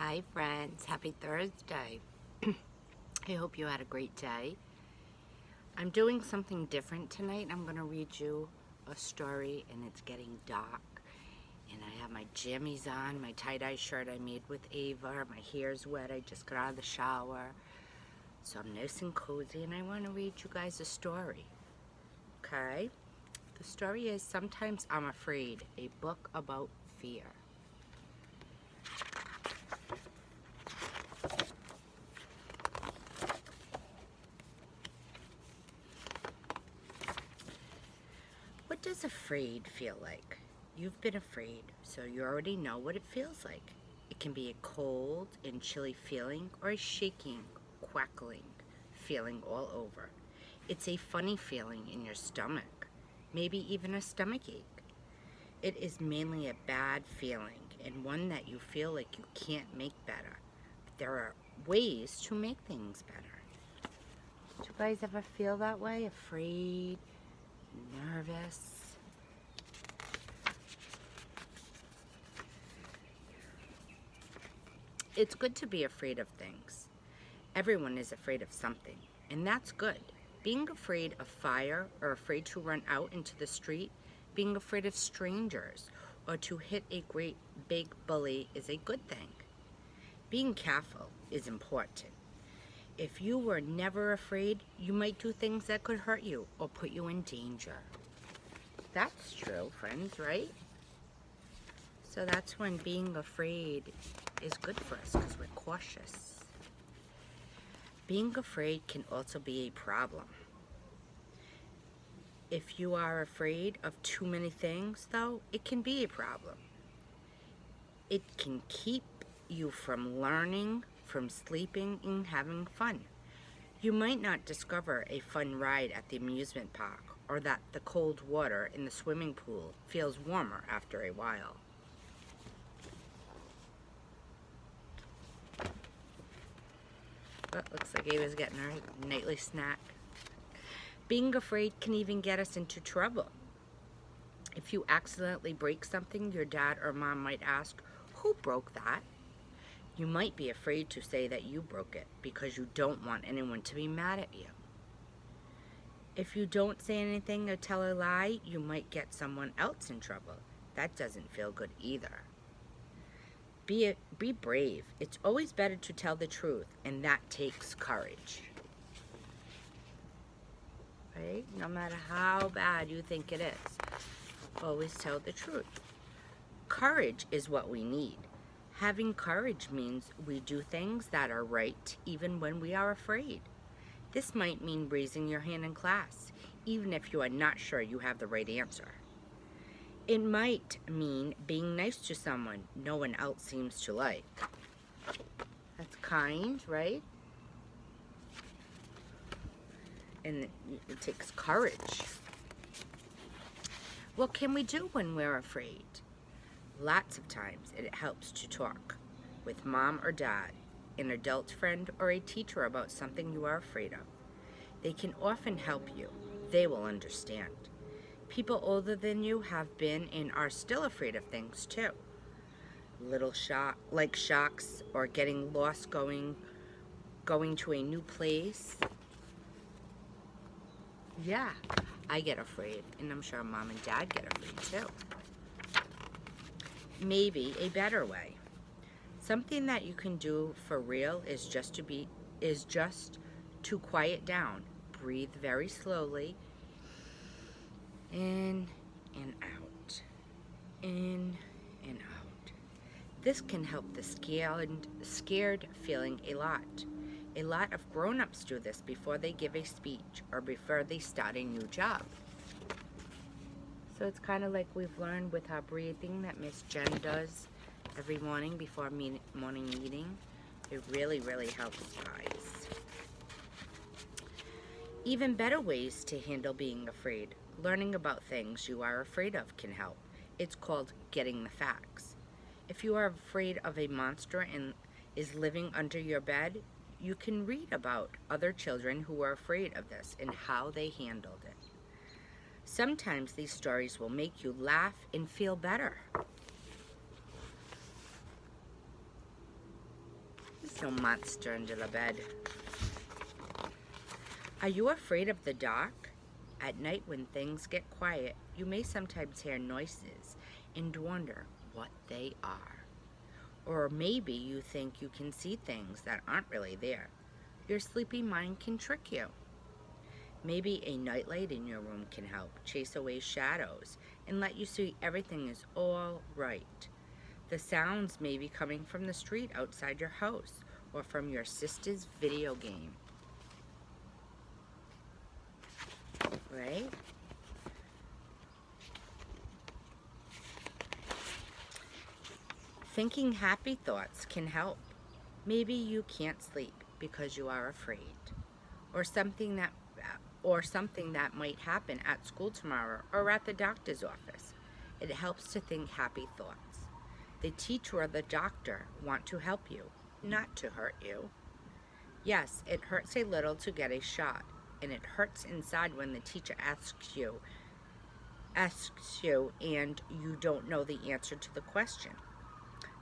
Hi friends, happy Thursday. I hope you had a great day. I'm doing something different tonight. I'm going to read you a story and it's getting dark. And I have my jammies on, my tie-dye shirt I made with Ava. My hair's wet, I just got out of the shower. So I'm nice and cozy and I want to read you guys a story. Okay? The story is Sometimes I'm Afraid, a book about fear. What does afraid feel like? You've been afraid, so you already know what it feels like. It can be a cold and chilly feeling or a shaking, quackling feeling all over. It's a funny feeling in your stomach, maybe even a stomach ache. It is mainly a bad feeling and one that you feel like you can't make better. But there are ways to make things better. Do you guys ever feel that way? Afraid? Nervous? It's good to be afraid of things. Everyone is afraid of something, and that's good. Being afraid of fire or afraid to run out into the street, being afraid of strangers, or to hit a great big bully is a good thing. Being careful is important. If you were never afraid, you might do things that could hurt you or put you in danger. That's true, friends, right? So that's when being afraid is good for us because we're cautious. Being afraid can also be a problem. If you are afraid of too many things, though, it can be a problem. It can keep you from learning, from sleeping, and having fun. You might not discover a fun ride at the amusement park or that the cold water in the swimming pool feels warmer after a while. Oh, looks like Ava's getting her nightly snack. Being afraid can even get us into trouble. If you accidentally break something, your dad or mom might ask, "Who broke that?" You might be afraid to say that you broke it because you don't want anyone to be mad at you. If you don't say anything or tell a lie, you might get someone else in trouble. That doesn't feel good either. Be brave. It's always better to tell the truth, and that takes courage. Right? No matter how bad you think it is, always tell the truth. Courage is what we need. Having courage means we do things that are right even when we are afraid. This might mean raising your hand in class, even if you are not sure you have the right answer. It might mean being nice to someone no one else seems to like. That's kind, right? And it takes courage. What can we do when we're afraid? Lots of times it helps to talk with mom or dad, an adult friend, or a teacher about something you are afraid of. They can often help you. They will understand. People older than you have been and are still afraid of things too. Like shocks or getting lost going to a new place. Yeah, I get afraid, and I'm sure mom and dad get afraid too. Maybe a better way. Something that you can do for real is just to quiet down. Breathe very slowly. In and out. In and out. This can help the scared feeling a lot. A lot of grown-ups do this before they give a speech or before they start a new job. So it's kind of like we've learned with our breathing that Miss Jen does every morning before morning meeting. It really, really helps, guys. Even better ways to handle being afraid. Learning about things you are afraid of can help. It's called getting the facts. If you are afraid of a monster and is living under your bed, you can read about other children who are afraid of this and how they handled it. Sometimes these stories will make you laugh and feel better. little monster under the bed. Are you afraid of the dark? At night when things get quiet, you may sometimes hear noises and wonder what they are. Or maybe you think you can see things that aren't really there. Your sleepy mind can trick you. Maybe a nightlight in your room can help chase away shadows and let you see everything is all right. The sounds may be coming from the street outside your house or from your sister's video game. Right? Thinking happy thoughts can help. Maybe you can't sleep because you are afraid, or something that might happen at school tomorrow or at the doctor's office. It helps to think happy thoughts. The teacher or the doctor want to help you, not to hurt you. Yes, it hurts a little to get a shot, and it hurts inside when the teacher asks you and you don't know the answer to the question.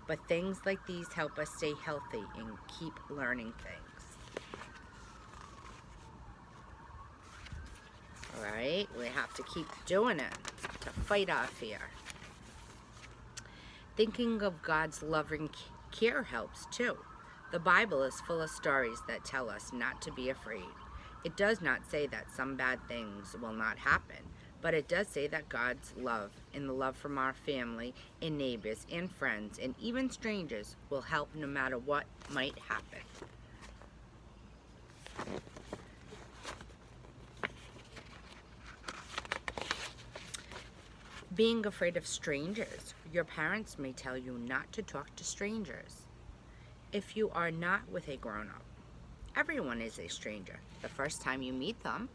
But things like these help us stay healthy and keep learning things. Alright, we have to keep doing it to fight our fear. Thinking of God's loving care helps too. The Bible is full of stories that tell us not to be afraid. It does not say that some bad things will not happen, but it does say that God's love and the love from our family and neighbors and friends and even strangers will help no matter what might happen. Being afraid of strangers. Your parents may tell you not to talk to strangers if you are not with a grown-up. Everyone is a stranger the first time you meet them.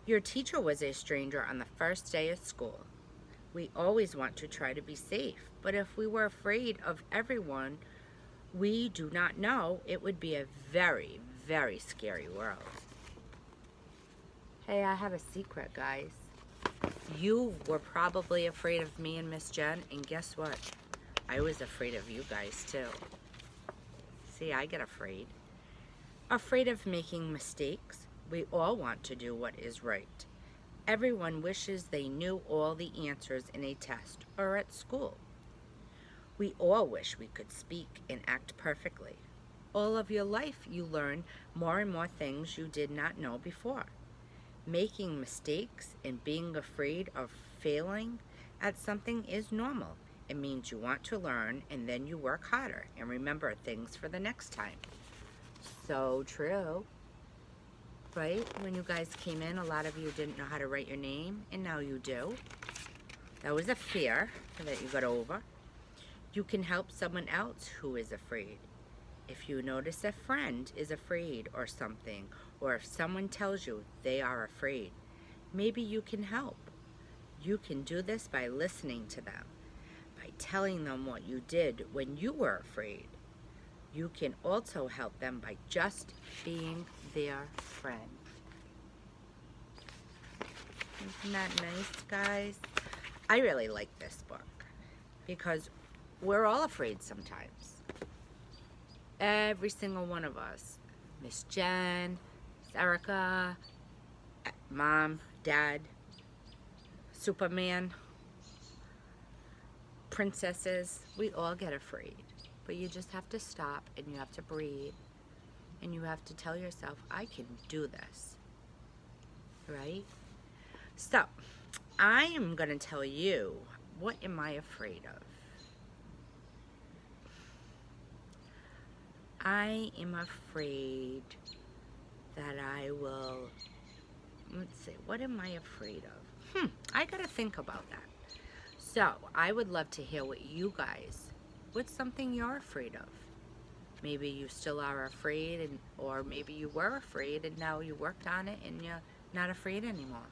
Your teacher was a stranger on the first day of school. We always want to try to be safe, but if we were afraid of everyone we do not know, it would be a very, very scary world. Hey, I have a secret, guys. You were probably afraid of me and Miss Jen, and guess what? I was afraid of you guys too. See, I get afraid. Afraid of making mistakes. We all want to do what is right. Everyone wishes they knew all the answers in a test or at school. We all wish we could speak and act perfectly. All of your life you learn more and more things you did not know before. Making mistakes and being afraid of failing at something is normal. It means you want to learn and then you work harder and remember things for the next time. So true. Right? When you guys came in, a lot of you didn't know how to write your name, and now you do. That was a fear that you got over. You can help someone else who is afraid. If you notice a friend is afraid or something, or if someone tells you they are afraid, maybe you can help. You can do this by listening to them, by telling them what you did when you were afraid. You can also help them by just being their friend. Isn't that nice, guys? I really like this book because we're all afraid sometimes. Every single one of us. Miss Jen, Miss Erika, Mom, Dad, Superman, princesses, we all get afraid. But you just have to stop and you have to breathe and you have to tell yourself, I can do this, right? So, I am going to tell you, what am I afraid of? I am afraid that I will, let's see, what am I afraid of? I got to think about that. So, I would love to hear what you guys, what's something you're afraid of? Maybe you still are afraid, or maybe you were afraid and now you worked on it and you're not afraid anymore.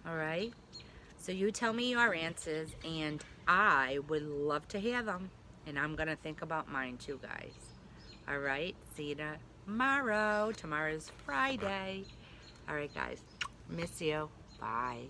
All right? So you tell me your answers and I would love to hear them. And I'm going to think about mine too, guys. All right? See you tomorrow. Tomorrow's Friday. All right, guys. Miss you. Bye.